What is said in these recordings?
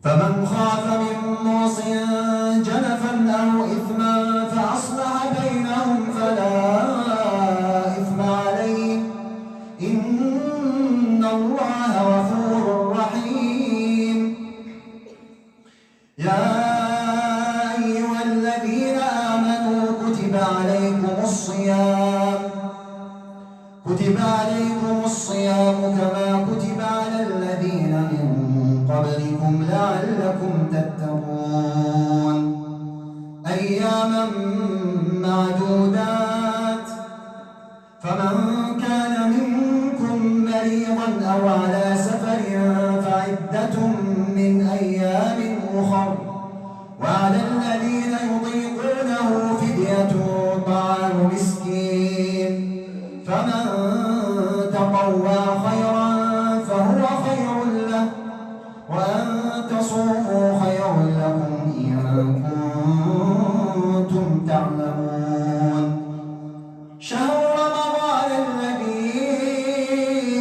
فمن خاف من موصٍ جنفا أو إثما فأصلح بينهم فلا إثم عليه إن الله غفور رحيم. يا أيها الذين آمنوا كتب عليكم الصيام كما كتب على الذين من قبلكم لعلكم تتقون أياما معدودات. فمن كان منكم مريضا أو على سفر فعدة من أيام أخر، وعلى الذين يطيقونه فدية طعام مسكين، فمن تطوع خيرا فهو خير له، وأن تصوموا خير لكم إن كنتم تعلمون. شهر رمضان الذي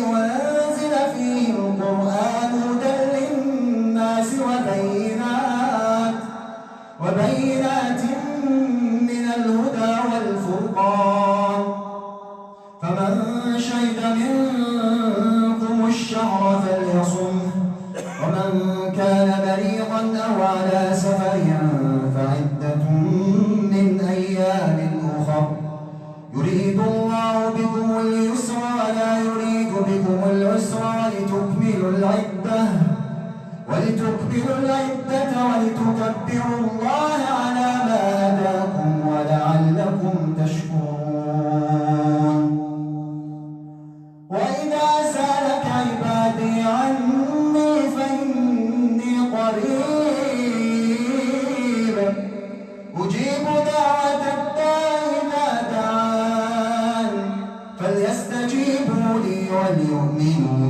أنزل فيه القرآن هدى للناس وبينات من الهدى والفرقان، فمن شهد منكم الشهر فليصمه، ومن كان مريضا أو على سفر فعدة من أيام أخر، يريد الله بكم اليسر ولا يريد بكم العسر ولتكملوا العدة ولتكبروا الله على ما هداكم ولعلكم تشكرون. وإذا سألك عبادي عني فإني قريب أجيب دعوة الداع إذا دعان، فليستجيبوا لي وليؤمنوا